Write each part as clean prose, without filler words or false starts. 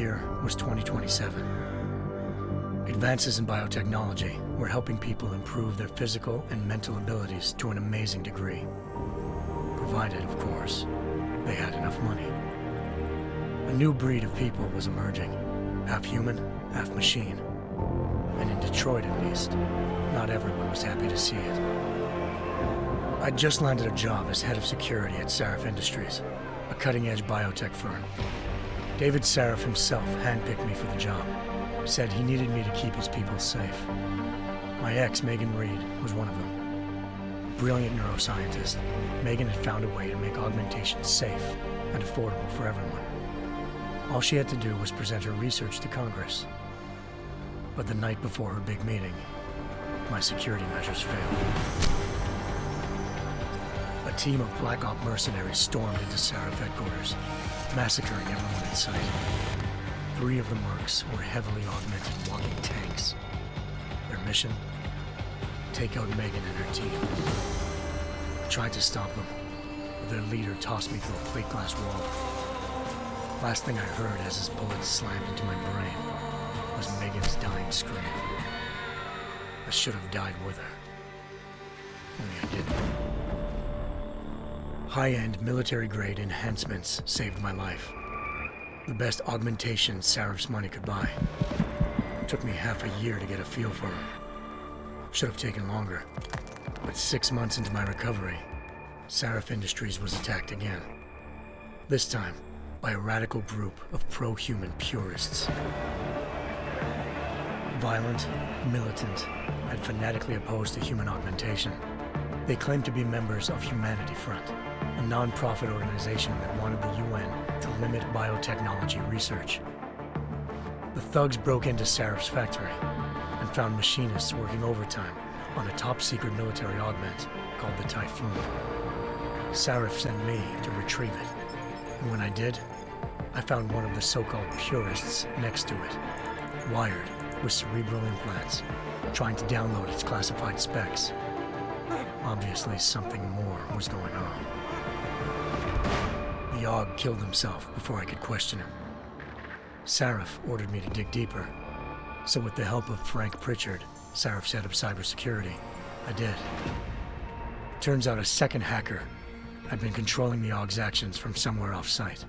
year was 2027. Advances in biotechnology were helping people improve their physical and mental abilities to an amazing degree. Provided, of course, they had enough money. A new breed of people was emerging, half human, half machine. And in Detroit, at least, not everyone was happy to see it. I'd just landed a job as head of security at Sarif Industries, a cutting-edge biotech firm. David Sarif himself handpicked me for the job, said he needed me to keep his people safe. My ex, Megan Reed, was one of them. Brilliant neuroscientist, Megan had found a way to make augmentation safe and affordable for everyone. All she had to do was present her research to Congress. But the night before her big meeting, my security measures failed. A team of Black Op mercenaries stormed into Sarif headquarters, massacring everyone in sight. 3 of the mercs were heavily augmented walking tanks. Their mission? Take out Megan and her team. I tried to stop them, but their leader tossed me through a plate glass wall. Last thing I heard as his bullets slammed into my brain was Megan's dying scream. I should have died with her. Only I didn't. High-end military-grade enhancements saved my life. The best augmentation Sarif's money could buy. It took me half a year to get a feel for her. Should have taken longer. But 6 months into my recovery, Sarif Industries was attacked again. This time, by a radical group of pro-human purists. Violent, militant, and fanatically opposed to human augmentation. They claimed to be members of Humanity Front, a non-profit organization that wanted the UN to limit biotechnology research. The thugs broke into Sarif's factory and found machinists working overtime on a top-secret military augment called the Typhoon. Sarif sent me to retrieve it, and when I did, I found one of the so-called purists next to it, wired with cerebral implants, trying to download its classified specs. Obviously, something more was going on. The AUG killed himself before I could question him. Sarif ordered me to dig deeper, so with the help of Frank Pritchard, Sarif's head of cybersecurity, I did. Turns out a second hacker had been controlling the AUG's actions from somewhere off-site.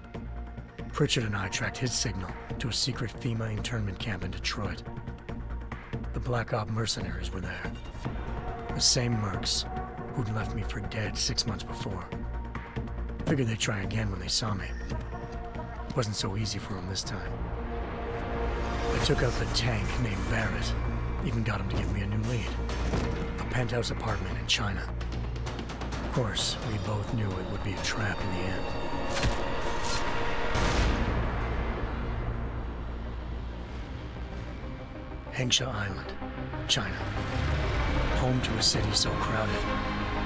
Pritchard and I tracked his signal to a secret FEMA internment camp in Detroit. The Black Op mercenaries were there. The same mercs who'd left me for dead 6 months before. Figured they'd try again when they saw me. Wasn't so easy for them this time. I took out the tank named Barrett, even got him to give me a new lead. A penthouse apartment in China. Of course, we both knew it would be a trap in the end. Hengsha Island, China. Home to a city so crowded,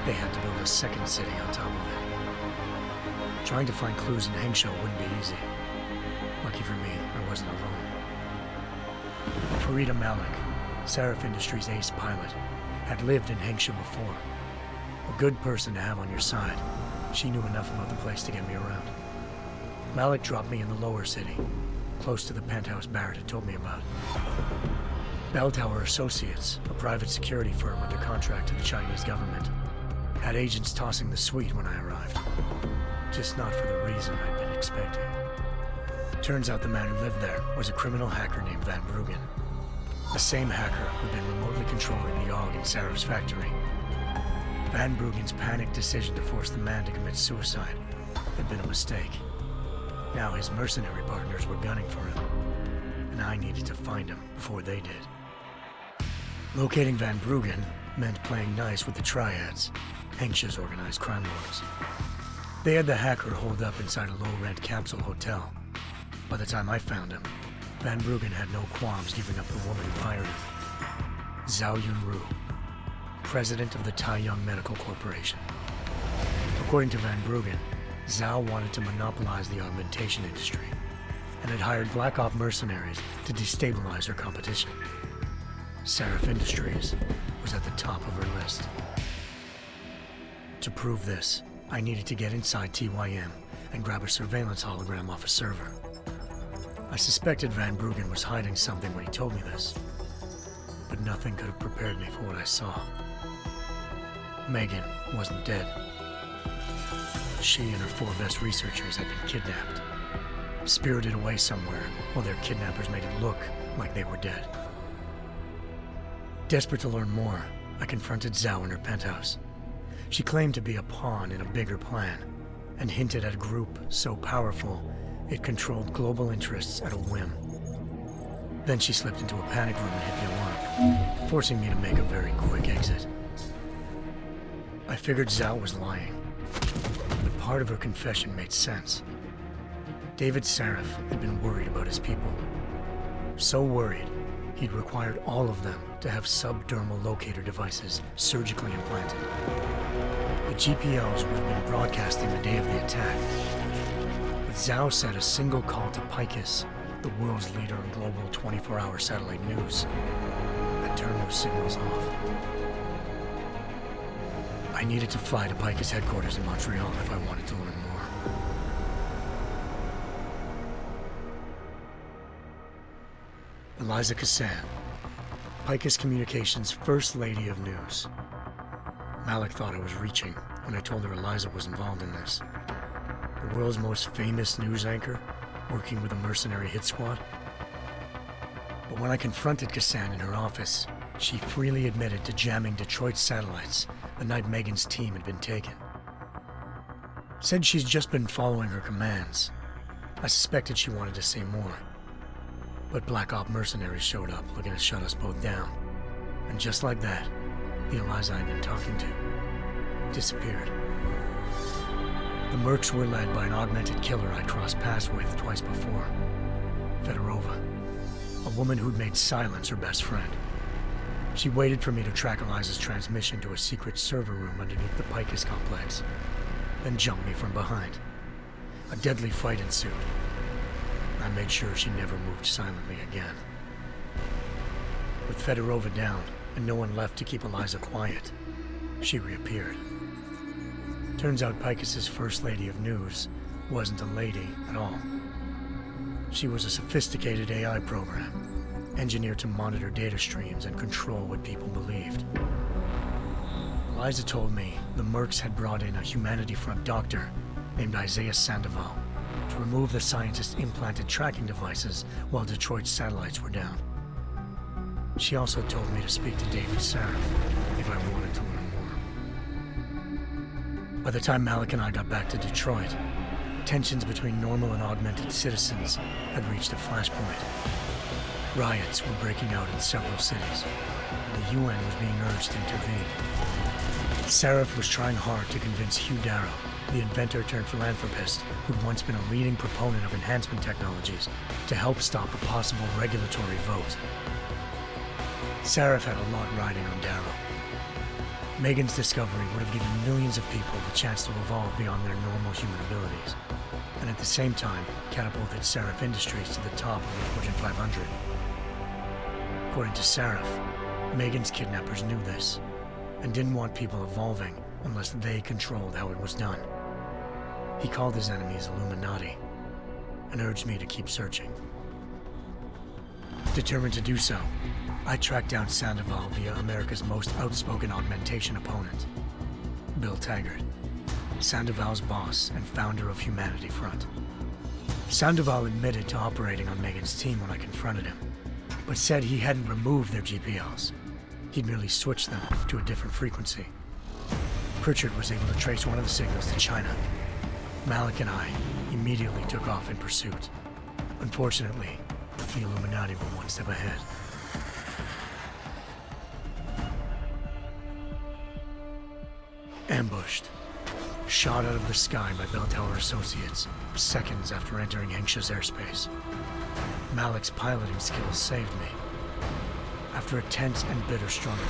they had to build a second city on top of it. Trying to find clues in Hengsha wouldn't be easy. Lucky for me, I wasn't alone. Farida Malik, Sarif Industries' ace pilot, had lived in Hengsha before. A good person to have on your side. She knew enough about the place to get me around. Malik dropped me in the lower city, close to the penthouse Barrett had told me about. Bell Tower Associates, a private security firm under contract to the Chinese government, had agents tossing the suite when I arrived. Just not for the reason I'd been expecting. Turns out the man who lived there was a criminal hacker named Van Bruggen. The same hacker who'd been remotely controlling the AUG in Sarif's factory. Van Bruggen's panicked decision to force the man to commit suicide had been a mistake. Now his mercenary partners were gunning for him, and I needed to find him before they did. Locating Van Bruggen meant playing nice with the Triads, Hengsha's organized crime lords. They had the hacker holed up inside a low-rent capsule hotel. By the time I found him, Van Bruggen had no qualms giving up the woman who hired him. Zhao Yunru, president of the Taiyang Medical Corporation. According to Van Bruggen, Zhao wanted to monopolize the augmentation industry and had hired Black Op mercenaries to destabilize her competition. Sarif Industries was at the top of her list. To prove this, I needed to get inside TYM and grab a surveillance hologram off a server. I suspected Van Bruggen was hiding something when he told me this, but nothing could have prepared me for what I saw. Megan wasn't dead. She and her 4 best researchers had been kidnapped, spirited away somewhere while their kidnappers made it look like they were dead. Desperate to learn more, I confronted Zhao in her penthouse. She claimed to be a pawn in a bigger plan, and hinted at a group so powerful it controlled global interests at a whim. Then she slipped into a panic room and hit the alarm, forcing me to make a very quick exit. I figured Zhao was lying, but part of her confession made sense. David Sarif had been worried about his people. So worried, he'd required all of them to have subdermal locator devices surgically implanted. The GPLs would have been broadcasting the day of the attack, but Zhao said a single call to Picus, the world's leader in global 24-hour satellite news, had turned those signals off. I needed to fly to Picus headquarters in Montreal if I wanted to learn more. Eliza Cassan, Picus Communications' First Lady of News. Malik thought I was reaching when I told her Eliza was involved in this. The world's most famous news anchor, working with a mercenary hit squad. But when I confronted Cassan in her office, she freely admitted to jamming Detroit's satellites the night Megan's team had been taken. Said she's just been following her commands. I suspected she wanted to say more. But Black Op mercenaries showed up looking to shut us both down. And just like that, the Eliza I'd been talking to disappeared. The Mercs were led by an augmented killer I crossed paths with twice before, Fedorova, a woman who'd made silence her best friend. She waited for me to track Eliza's transmission to a secret server room underneath the Picus complex, then jumped me from behind. A deadly fight ensued. I made sure she never moved silently again. With Fedorova down and no one left to keep Eliza quiet, she reappeared. Turns out Picus's First Lady of News wasn't a lady at all. She was a sophisticated AI program, engineered to monitor data streams and control what people believed. Eliza told me the Mercs had brought in a Humanity Front doctor named Isaiah Sandoval to remove the scientist's implanted tracking devices while Detroit's satellites were down. She also told me to speak to David Sarif if I wanted to learn more. By the time Malik and I got back to Detroit, tensions between normal and augmented citizens had reached a flashpoint. Riots were breaking out in several cities, and the UN was being urged to intervene. Sarif was trying hard to convince Hugh Darrow, the inventor turned philanthropist who'd once been a leading proponent of enhancement technologies, to help stop a possible regulatory vote. Sarif had a lot riding on Darrow. Megan's discovery would have given millions of people the chance to evolve beyond their normal human abilities, and at the same time catapulted Sarif Industries to the top of the Fortune 500. According to Sarif, Megan's kidnappers knew this, and didn't want people evolving unless they controlled how it was done. He called his enemies Illuminati, and urged me to keep searching. Determined to do so, I tracked down Sandoval via America's most outspoken augmentation opponent, Bill Taggart, Sandoval's boss and founder of Humanity Front. Sandoval admitted to operating on Megan's team when I confronted him, but said he hadn't removed their GPLs. He'd merely switched them to a different frequency. Pritchard was able to trace one of the signals to China. Malik and I immediately took off in pursuit. Unfortunately, the Illuminati were one step ahead. Ambushed. Shot out of the sky by Bell Tower Associates, seconds after entering Hengsha's airspace. Malik's piloting skills saved me. After a tense and bitter struggle,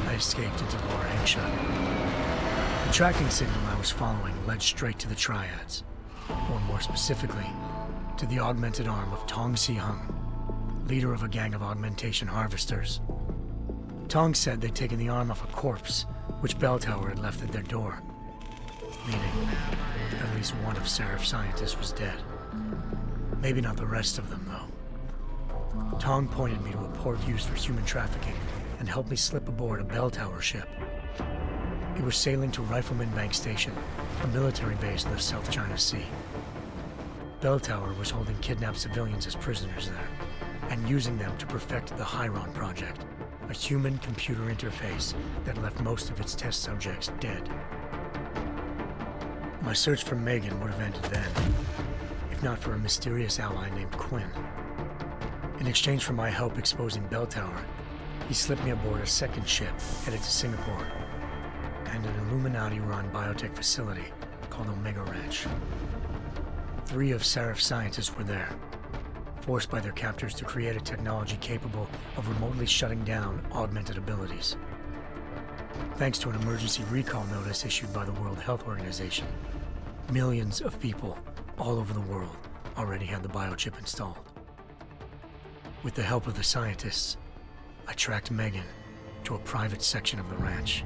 I escaped into Lower Hengsha. The tracking signal I was following led straight to the Triads, or more specifically, to the augmented arm of Tong Si-hung, leader of a gang of augmentation harvesters. Tong said they'd taken the arm off a corpse, which Bell Tower had left at their door, meaning at least one of Sarif's scientists was dead. Maybe not the rest of them, though. Tong pointed me to a port used for human trafficking and helped me slip aboard a bell tower ship. It was sailing to Rifleman Bank Station, a military base in the South China Sea. Bell Tower was holding kidnapped civilians as prisoners there, and using them to perfect the Hyron Project, a human-computer interface that left most of its test subjects dead. My search for Megan would have ended then, if not for a mysterious ally named Quinn. In exchange for my help exposing Bell Tower, he slipped me aboard a second ship headed to Singapore, and an Illuminati-run biotech facility called Omega Ranch. 3 of Seraph's scientists were there, forced by their captors to create a technology capable of remotely shutting down augmented abilities. Thanks to an emergency recall notice issued by the World Health Organization, millions of people all over the world already had the biochip installed. With the help of the scientists, I tracked Megan to a private section of the ranch.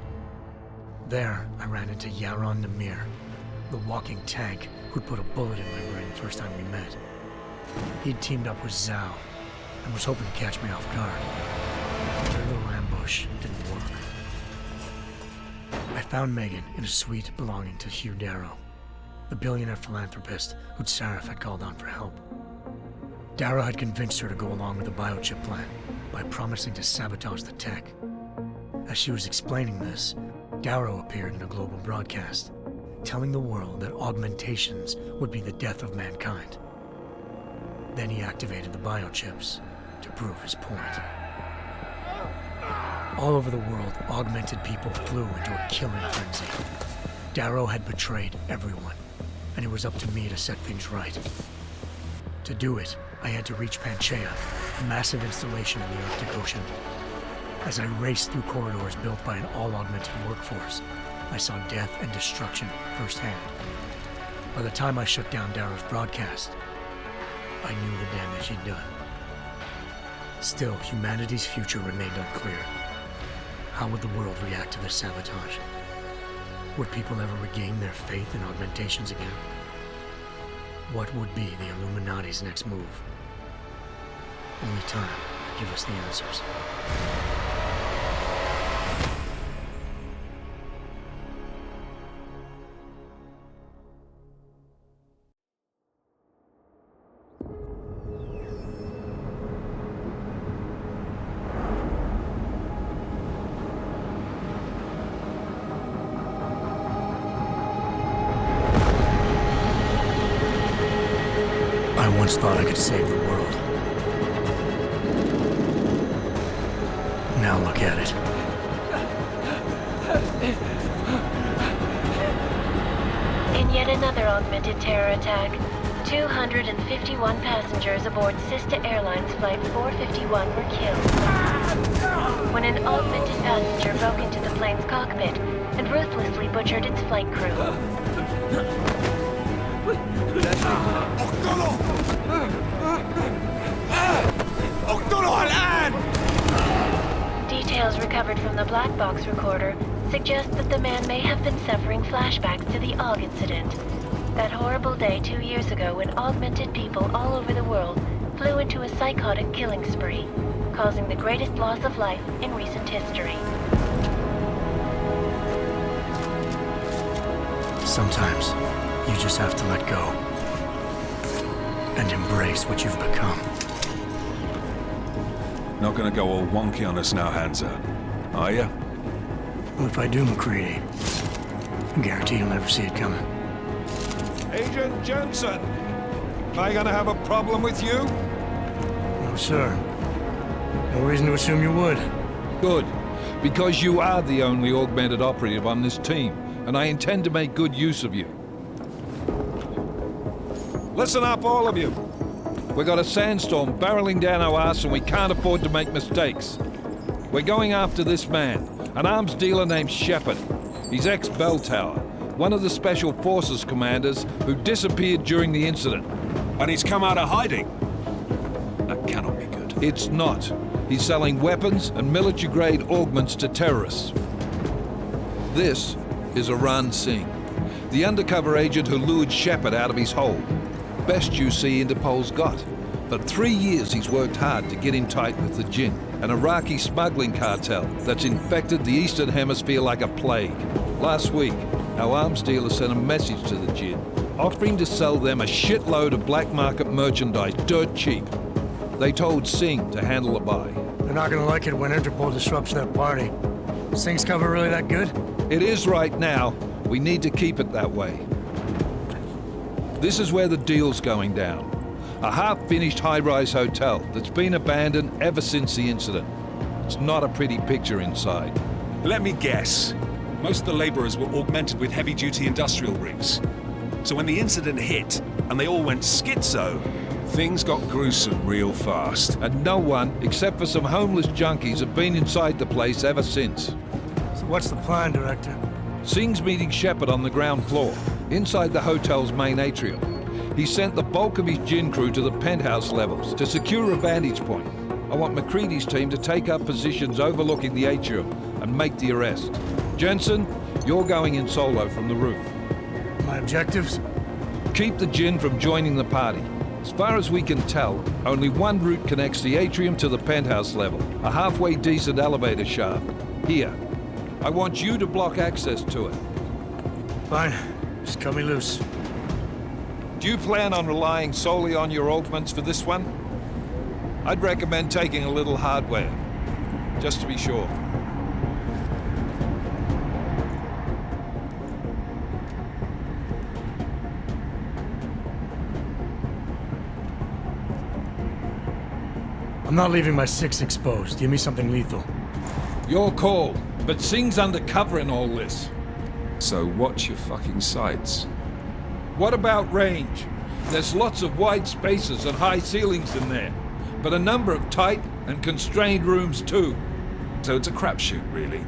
There, I ran into Yaron Namir, the walking tank who'd put a bullet in my brain the first time we met. He'd teamed up with Zhao and was hoping to catch me off guard. Their little ambush didn't work. I found Megan in a suite belonging to Hugh Darrow, the billionaire philanthropist who'd Seraph had called on for help. Darrow had convinced her to go along with the biochip plan by promising to sabotage the tech. As she was explaining this, Darrow appeared in a global broadcast, telling the world that augmentations would be the death of mankind. Then he activated the biochips to prove his point. All over the world, augmented people flew into a killing frenzy. Darrow had betrayed everyone, and it was up to me to set things right. To do it, I had to reach Panchaea, a massive installation in the Arctic Ocean. As I raced through corridors built by an all-augmented workforce, I saw death and destruction firsthand. By the time I shut down Darrow's broadcast, I knew the damage he'd done. Still, humanity's future remained unclear. How would the world react to this sabotage? Would people ever regain their faith in augmentations again? What would be the Illuminati's next move? Only time could give us the answers. I once thought I could save the world. Now look at it. In yet another augmented terror attack, 251 passengers aboard Sister Airlines Flight 451 were killed when an augmented passenger broke into the plane's cockpit and ruthlessly butchered its flight crew. Details recovered from the black box recorder suggest that the man may have been suffering flashbacks to the AUG incident. That horrible day 2 years ago when augmented people all over the world flew into a psychotic killing spree, causing the greatest loss of life in recent history. Sometimes, you just have to let go and embrace what you've become. Not gonna go all wonky on us now, Hansa, are ya? Well, if I do, McCready, I guarantee you'll never see it coming. Agent Jensen, am I gonna have a problem with you? No, sir. No reason to assume you would. Good, because you are the only augmented operative on this team, and I intend to make good use of you. Listen up, all of you. We got a sandstorm barreling down our arse and we can't afford to make mistakes. We're going after this man, an arms dealer named Shepard. He's ex-Bell Tower, one of the Special Forces commanders who disappeared during the incident. And he's come out of hiding? That cannot be good. It's not. He's selling weapons and military-grade augments to terrorists. This is Aran Singh, the undercover agent who lured Shepard out of his hole. Best you see Interpol's got. For 3 years he's worked hard to get in tight with the Jinn, an Iraqi smuggling cartel that's infected the Eastern Hemisphere like a plague. Last week, our arms dealer sent a message to the Jinn, offering to sell them a shitload of black market merchandise dirt cheap. They told Singh to handle the buy. They're not gonna like it when Interpol disrupts that party. Sing's cover really that good? It is right now. We need to keep it that way. This is where the deal's going down. A half-finished high-rise hotel that's been abandoned ever since the incident. It's not a pretty picture inside. Let me guess. Most of the laborers were augmented with heavy-duty industrial rigs. So when the incident hit, and they all went schizo, things got gruesome real fast. And no one, except for some homeless junkies, have been inside the place ever since. So what's the plan, Director? Singh's meeting Shepard on the ground floor, inside the hotel's main atrium. He sent the bulk of his Jinn crew to the penthouse levels to secure a vantage point. I want McCready's team to take up positions overlooking the atrium and make the arrest. Jensen, you're going in solo from the roof. My objectives? Keep the Jinn from joining the party. As far as we can tell, only one route connects the atrium to the penthouse level, a halfway decent elevator shaft. Here. I want you to block access to it. Fine. Just cut me loose. Do you plan on relying solely on your augments for this one? I'd recommend taking a little hardware, just to be sure. I'm not leaving my 6 exposed. Give me something lethal. Your call, but Singh's undercover in all this. So watch your fucking sights. What about range? There's lots of wide spaces and high ceilings in there, but a number of tight and constrained rooms too. So it's a crapshoot, really.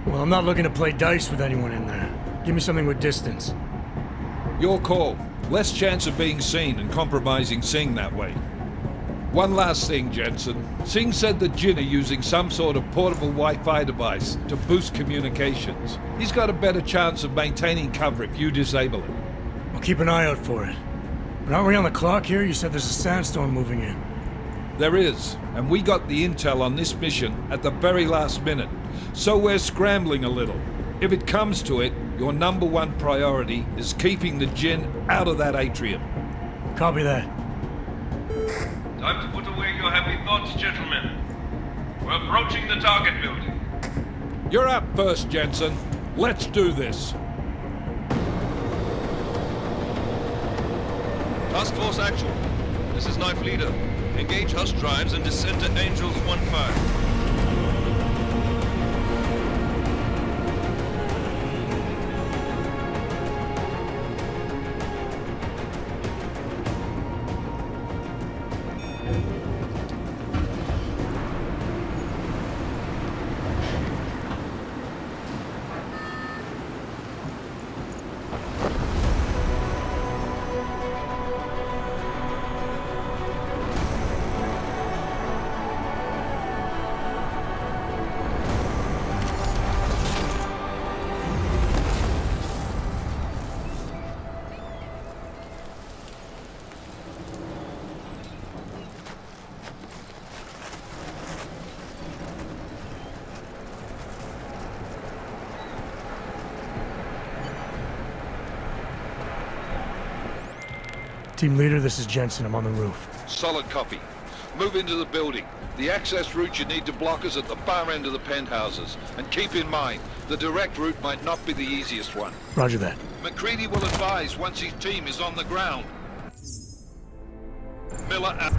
Well, I'm not looking to play dice with anyone in there. Give me something with distance. Your call. Less chance of being seen and compromising Singh that way. One last thing, Jensen. Singh said the Jinn are using some sort of portable Wi-Fi device to boost communications. He's got a better chance of maintaining cover if you disable it. I'll keep an eye out for it. But aren't we on the clock here? You said there's a sandstorm moving in. There is, and we got the intel on this mission at the very last minute. So we're scrambling a little. If it comes to it, your number one priority is keeping the Jinn out of that atrium. Copy that. Time to put away your happy thoughts, gentlemen. We're approaching the target building. You're up first, Jensen. Let's do this. Task Force Actual. This is Knife Leader. Engage Hush drives and descend to Angels 1-5. Team leader, this is Jensen. I'm on the roof. Solid copy. Move into the building. The access route you need to block is at the far end of the penthouses. And keep in mind, the direct route might not be the easiest one. Roger that. McCready will advise once his team is on the ground. Miller out.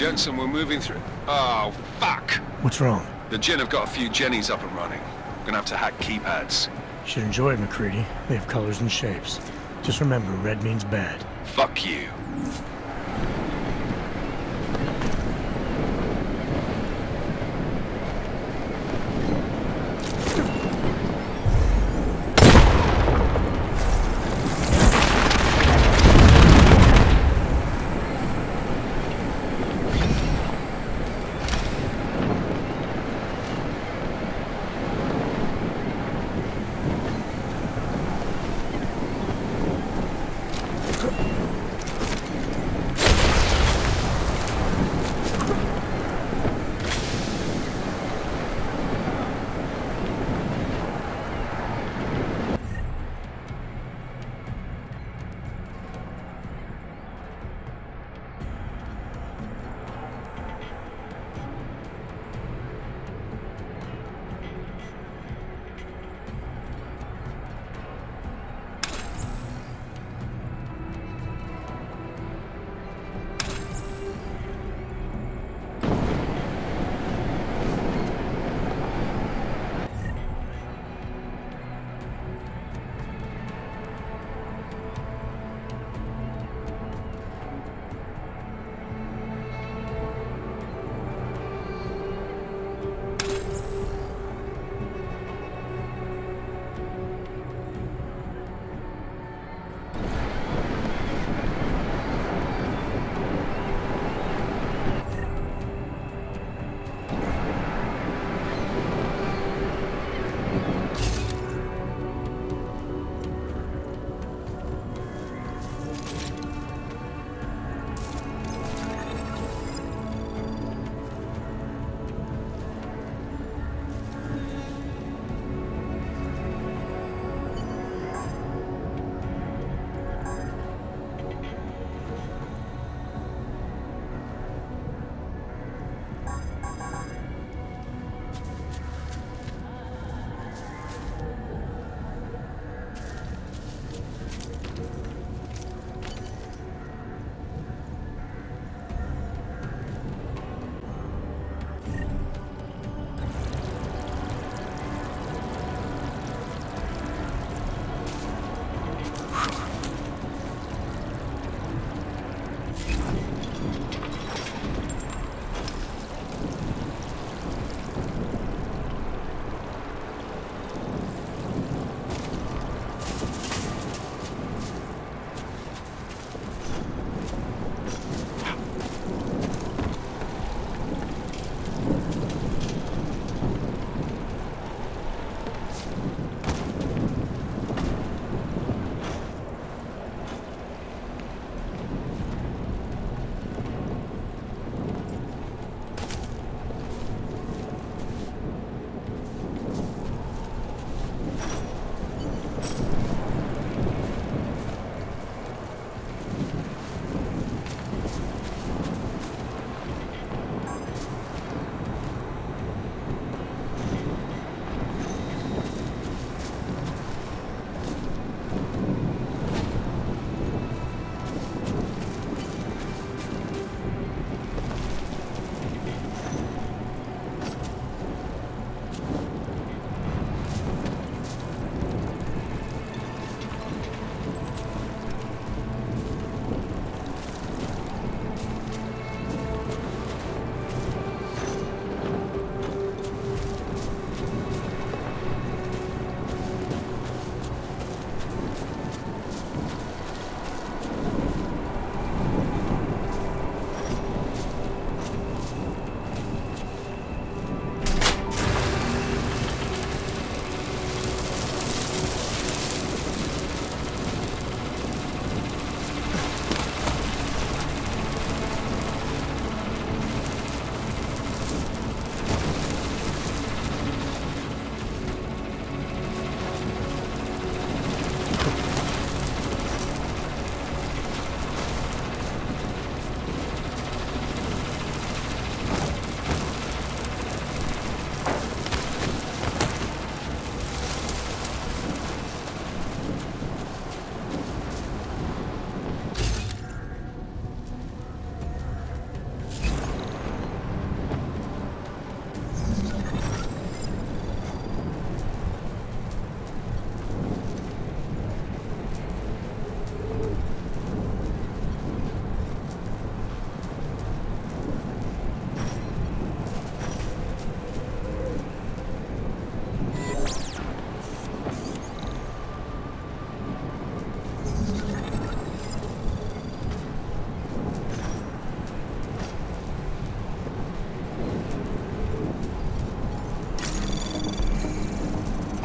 Jensen, we're moving through... Oh, fuck! What's wrong? The Jinn have got a few Jennies up and running. Gonna have to hack keypads. You should enjoy it, McCready. They have colors and shapes. Just remember, red means bad. Fuck you.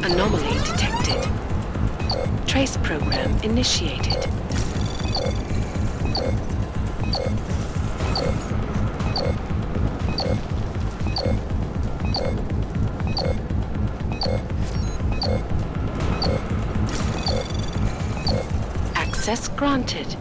Anomaly detected. Trace program initiated. Access granted.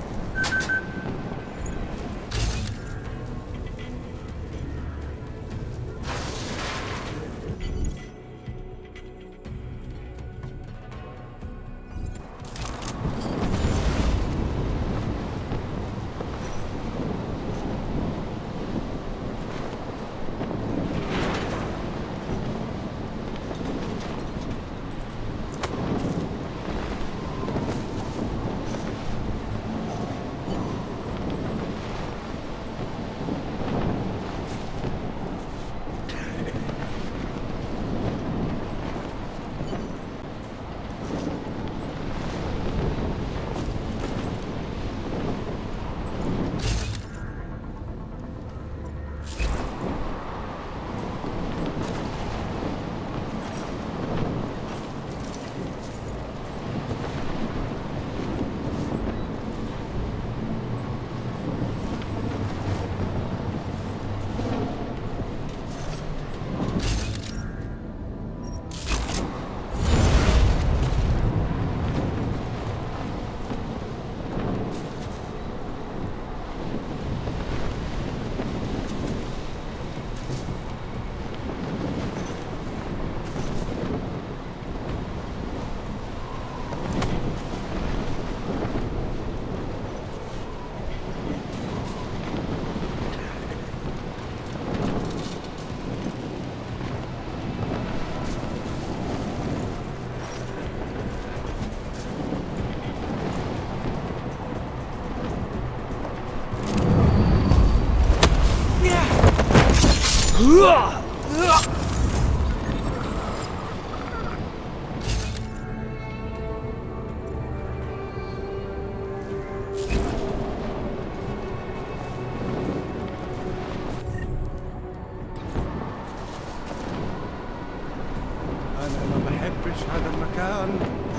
أنا ما بحبش هذا المكان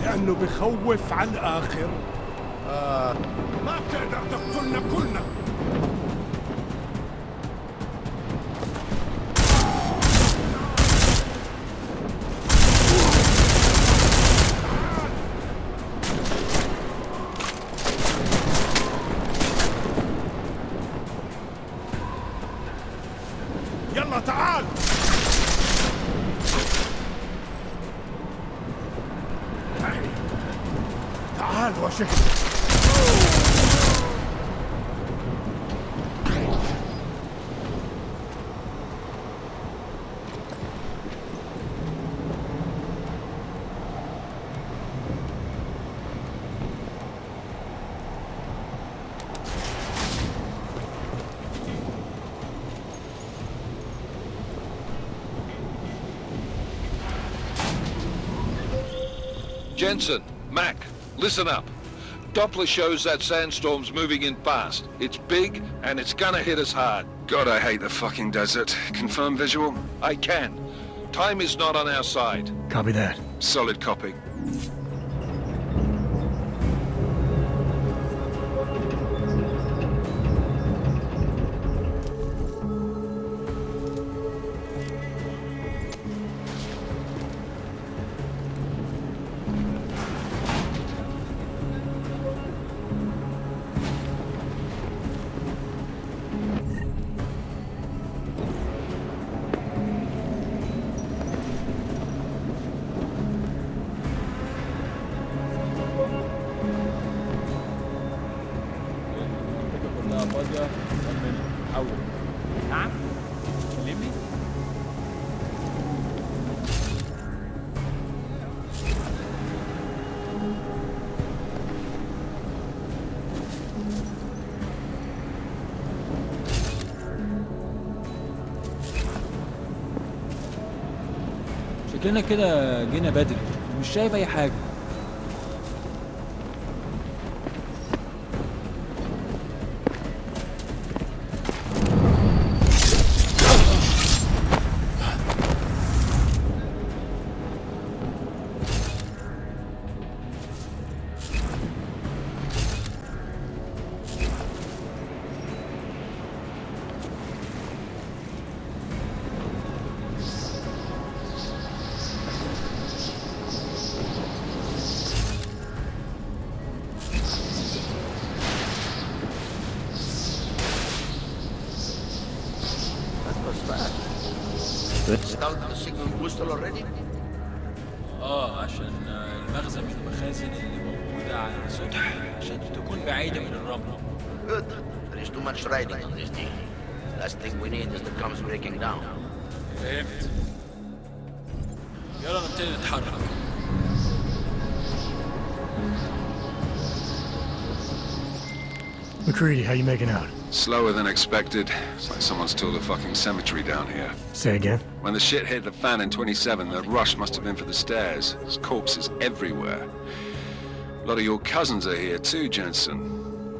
لأنه بخوف على الآخر. ما بتقدر تقتلنا كلنا. يلا تعال. تعال وشهد. Jensen, Mac, listen up. Doppler shows that sandstorm's moving in fast. It's big, and it's gonna hit us hard. God, I hate the fucking desert. Confirm visual? I can. Time is not on our side. Copy that. Solid copy. نعم؟ كلمني؟ شكلنا كده جينا بدري ومش شايف اي حاجة. Start the signal whistle already? عشان المخزن من المخازن اللي موجودة على السطح عشان تكون بعيدة من الرمل. Good. There is too much riding on this deal. Last thing we need is the comms breaking down. فهمت. يلا نبتدي نتحرك. McCready, how you making out? Slower than expected. It's like someone's tilled a fucking cemetery down here. Say again? When the shit hit the fan in 27, the rush must have been for the stairs. There's corpses everywhere. A lot of your cousins are here too, Jensen.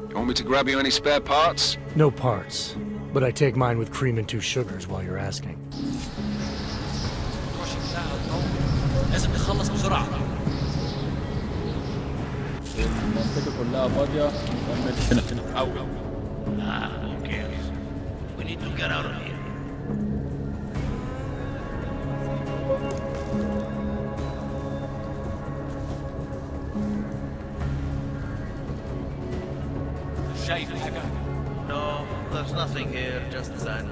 You want me to grab you any spare parts? No parts. But I take mine with cream and 2 sugars while you're asking. لازم نخلص بسرعة. المنطقة كلها فاضية. Who cares? We need to get out of here. شايف حاجة؟ No, there's nothing here, just sand.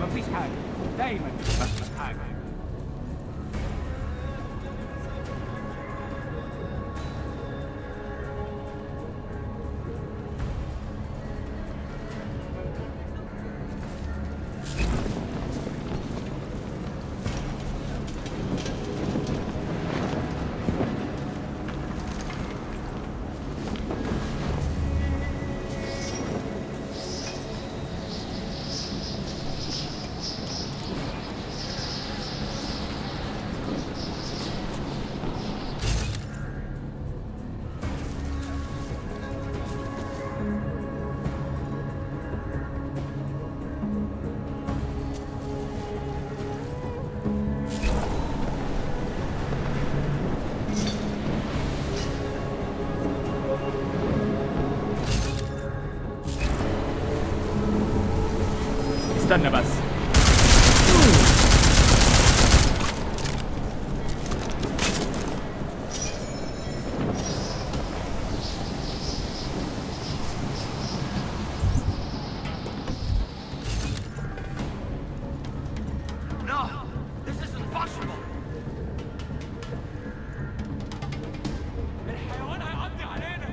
مفيش حاجة دايما مفيش حاجة استنى بس No, this isn't possible. الحيوان هيقضي علينا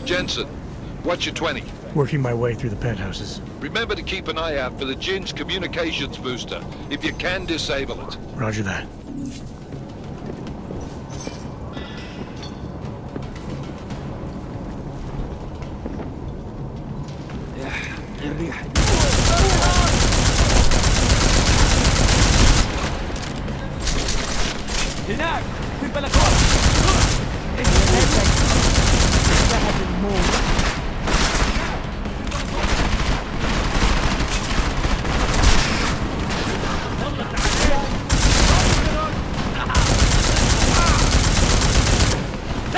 Jensen, what's your 20? Working my way through the penthouses. Remember to keep an eye out for the Jin's communications booster. If you can, disable it. Roger that. الريحة دي. هناك في البلكونة انت انتهت الموت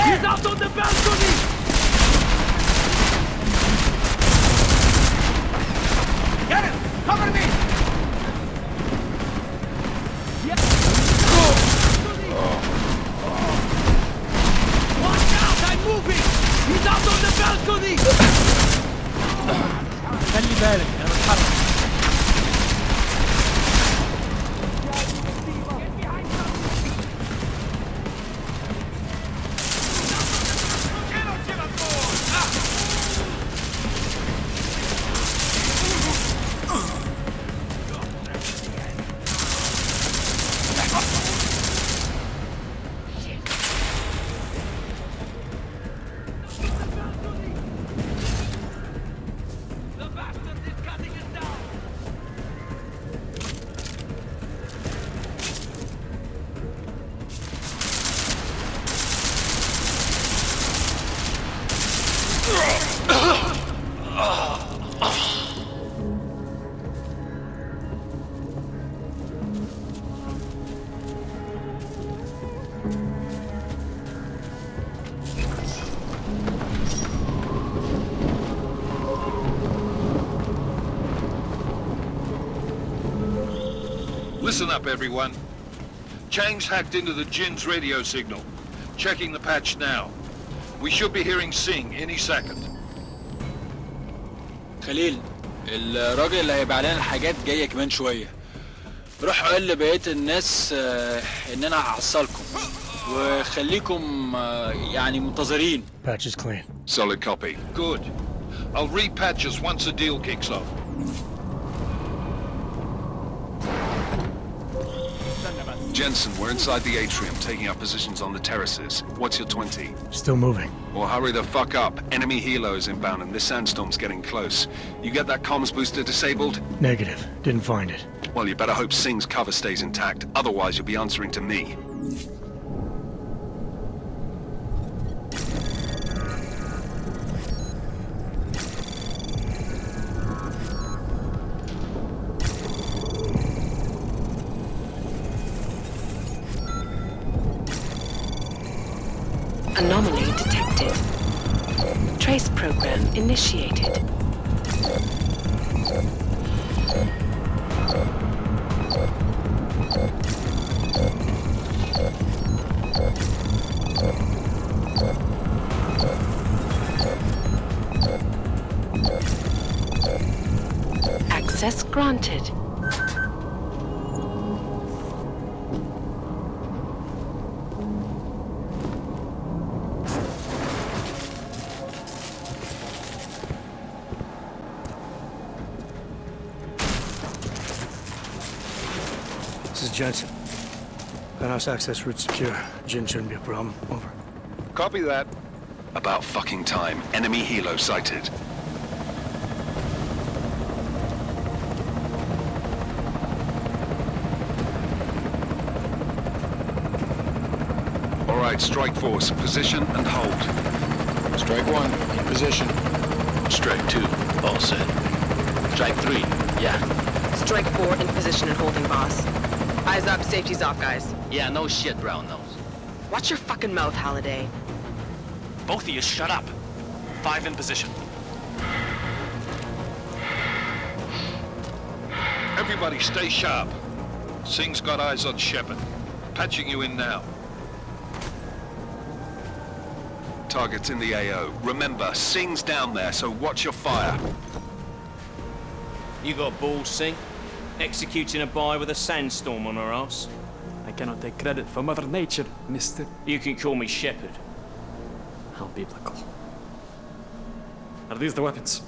He's out on the balcony! Get him! Cover me! Watch out! I'm moving! Listen up, everyone. Chang's hacked into the Jin's radio signal. Checking the patch now. We should be hearing Singh any second. خليل، الراجل اللي هيبقى علينا الحاجات جاية كمان شوية. روح قول لبقية الناس إن أنا هحصلكم وخليكم يعني منتظرين. Patch is clean. Solid copy. Good. I'll repatch us once the deal kicks off. Jensen, we're inside the atrium, taking up positions on the terraces. What's your 20? Still moving. Well, hurry the fuck up. Enemy helo is inbound and this sandstorm's getting close. You get that comms booster disabled? Negative. Didn't find it. Well, you better hope Singh's cover stays intact. Otherwise, you'll be answering to me. Anomaly detected. Trace program initiated. Access granted. This is Jensen. Penthouse access route secure. Jin shouldn't be a problem. Over. Copy that. About fucking time. Enemy helo sighted. All right, strike force. Position and hold. Strike 1, in position. Strike 2, all set. Strike 3, yeah. Strike 4, in position and holding, boss. Eyes up, safety's off, guys. Yeah, no shit, brown nose. Watch your fucking mouth, Halliday. Both of you shut up. 5 in position. Everybody stay sharp. Singh's got eyes on Shepard. Patching you in now. Target's in the AO. Remember, Singh's down there, so watch your fire. You got balls, Singh? Executing a buy with a sandstorm on our ass? I cannot take credit for Mother Nature, mister. You can call me Shepard. How biblical. Are these the weapons?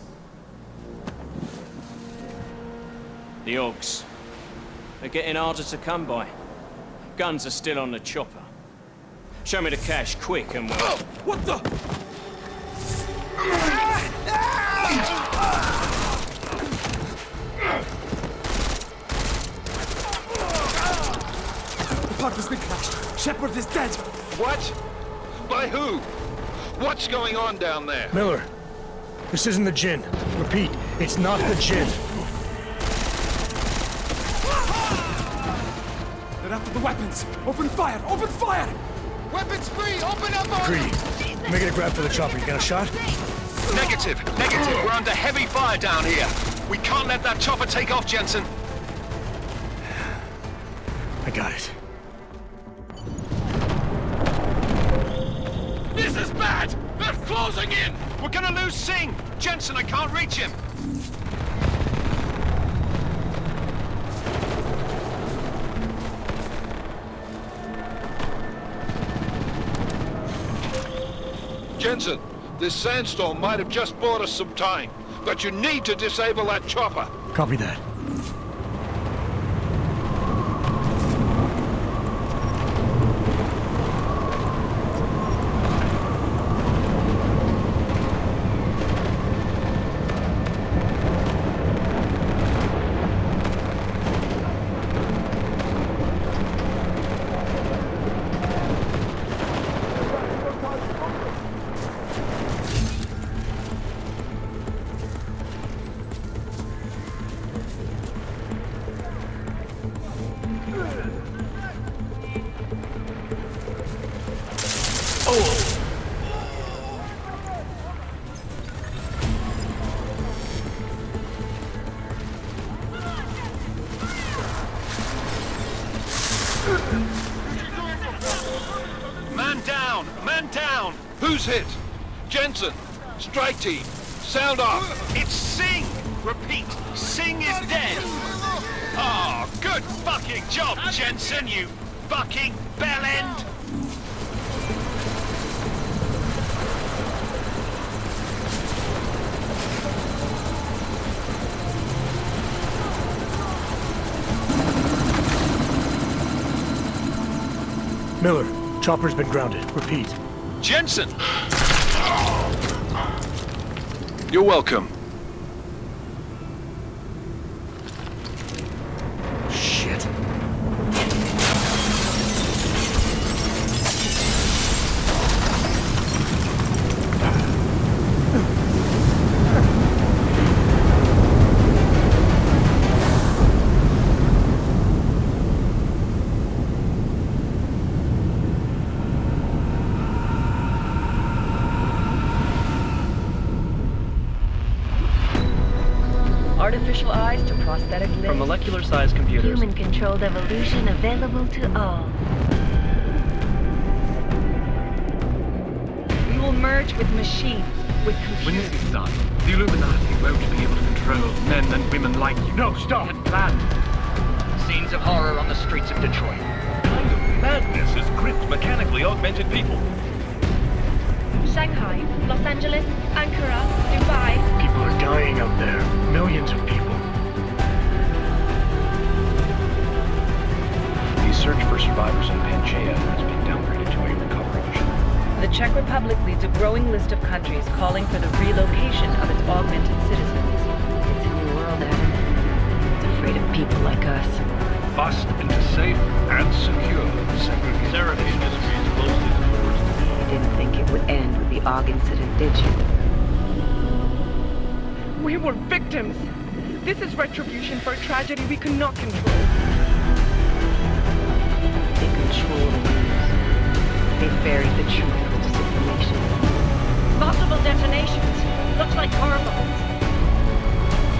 The Ogs. They're getting harder to come by. Guns are still on the chopper. Show me the cash, quick, and we'll... Oh, what the? The part has been crashed. Shepard is dead. What? By who? What's going on down there? Miller, this isn't the Jinn. Repeat, it's not the Jinn. They're after the weapons. Open fire! Open fire! Weapons free! Open up on Greedy. Making a grab for the chopper. You got a shot? Negative. We're under heavy fire down here. We can't let that chopper take off, Jensen. I got it. This is bad! They're closing in! We're gonna lose Singh! Jensen, I can't reach him! Jensen, this sandstorm might have just bought us some time, but you need to disable that chopper. Copy that. Man down! Man down! Who's hit? Jensen! Strike team! Sound off! It's Singh! Repeat, Singh is dead! Oh, good fucking job, Jensen, you fucking bellend! Miller, chopper's been grounded. Repeat. Jensen! You're welcome. Shit. Artificial eyes to prosthetic limbs. From molecular-sized computers. Human-controlled evolution available to all. We will merge with machines, with computers. When this is done, the Illuminati won't be able to control men and women like you. No, stop! And planned. Scenes of horror on the streets of Detroit. What kind of madness has gripped mechanically augmented people? Shanghai, Los Angeles, Ankara, Dubai. People are dying out there. Millions of people. The search for survivors in Panchaea has been downgraded to a recovery mission. The Czech Republic leads a growing list of countries calling for the relocation of its augmented citizens. It's a new world, Adam. It's afraid of people like us. Bust into safe and secure segregation. Seraph Industries closely towards. You didn't think it would end with the AUG incident, did you? We were victims. This is retribution for a tragedy we could not control. They control the news. They buried the truth with disinformation. Multiple detonations. Looks like car bombs.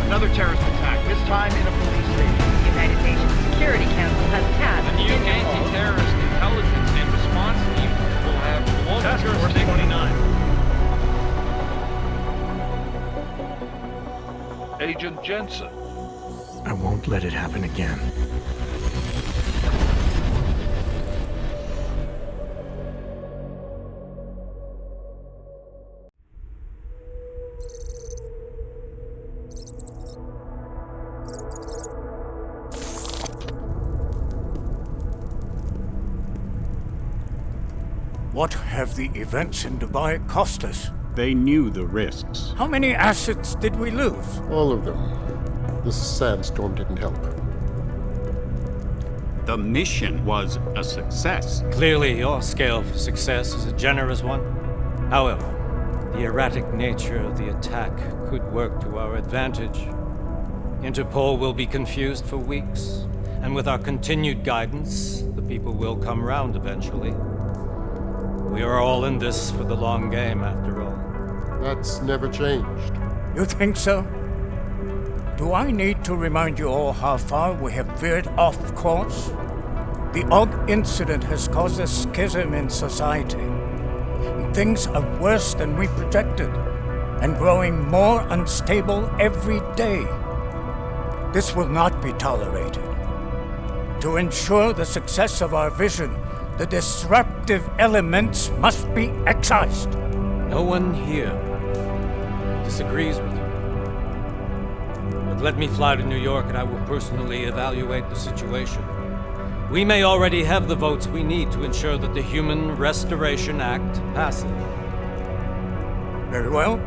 Another terrorist attack, this time in a police station. The United Nations Security Council has tasked The new anti-terrorist intelligence and response team will have global Task Force jurisdiction. 29. Agent Jensen. I won't let it happen again. What have the events in Dubai cost us? They knew the risks. How many assets did we lose? All of them. This sandstorm didn't help. The mission was a success. Clearly, your scale for success is a generous one. However, the erratic nature of the attack could work to our advantage. Interpol will be confused for weeks, and with our continued guidance, the people will come round eventually. We are all in this for the long game, after all. That's never changed. You think so? Do I need to remind you all how far we have veered off course? The AUG incident has caused a schism in society. Things are worse than we projected, and growing more unstable every day. This will not be tolerated. To ensure the success of our vision, the disruptive elements must be excised. No one here disagrees with you. But let me fly to New York and I will personally evaluate the situation. We may already have the votes we need to ensure that the Human Restoration Act passes. Very well.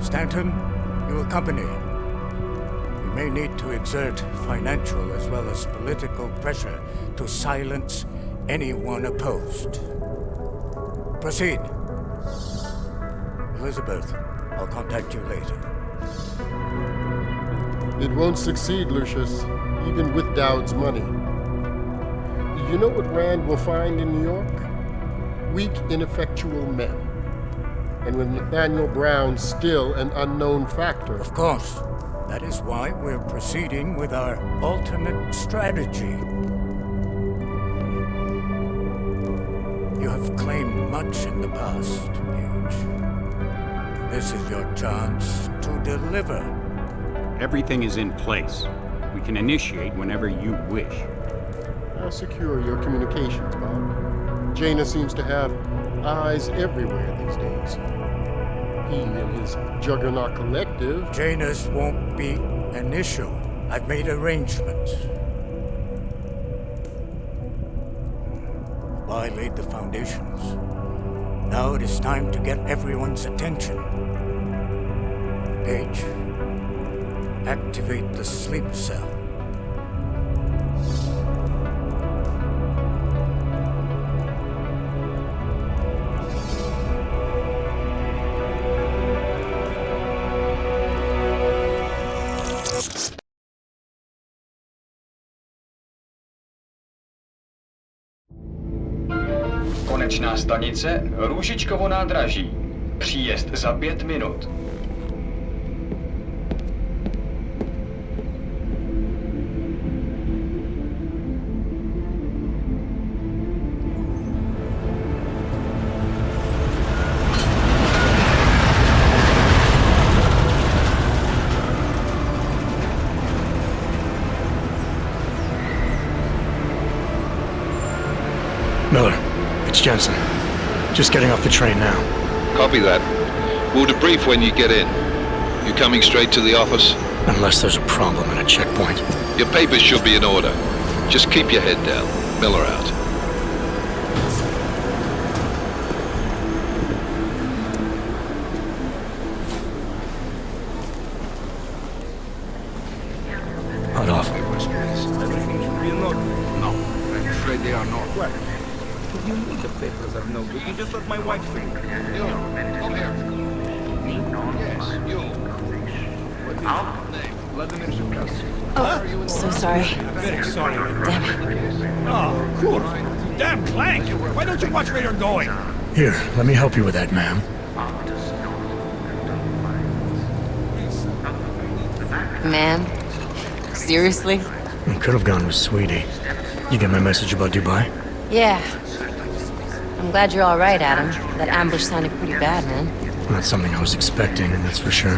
Stanton, you accompany. We may need to exert financial as well as political pressure to silence anyone opposed. Proceed. Elizabeth, I'll contact you later. It won't succeed, Lucius, even with Dowd's money. You know what Rand will find in New York? weak, ineffectual men. And with Nathaniel Brown still an unknown factor. Of course. That is why we're proceeding with our alternate strategy. You have claimed much in the past, Paige. This is your chance to deliver. Everything is in place. We can initiate whenever you wish. I'll secure your communications, Bob. Jaina seems to have eyes everywhere these days. He and his Juggernaut Collective... Janus won't be initial. I've made arrangements. I laid the foundations. Now it is time to get everyone's attention. Paige, activate the sleep cell. Konečná stanice Růžičkovo nádraží. Příjezd za 5 minut. Miller, it's Jensen. Just getting off the train now. Copy that. We'll debrief when you get in. You coming straight to the office? Unless there's a problem at a checkpoint. Your papers should be in order. Just keep your head down. Miller out. Hot off. Everything should be in order. No, I'm afraid they are not. What? You mean the papers are no good? You just let my wife think. You, come here. Me? Yes, you. What is your name? Vladimir Zhukas. Oh, so sorry. Very sorry. Damn it. Oh, cool. Damn clank! Why don't you watch where you're going? Here, let me help you with that, ma'am. Man? Seriously? I could have gone with Sweetie. You get my message about Dubai? Yeah. I'm glad you're all right, Adam. That ambush sounded pretty bad, man. Not something I was expecting, that's for sure.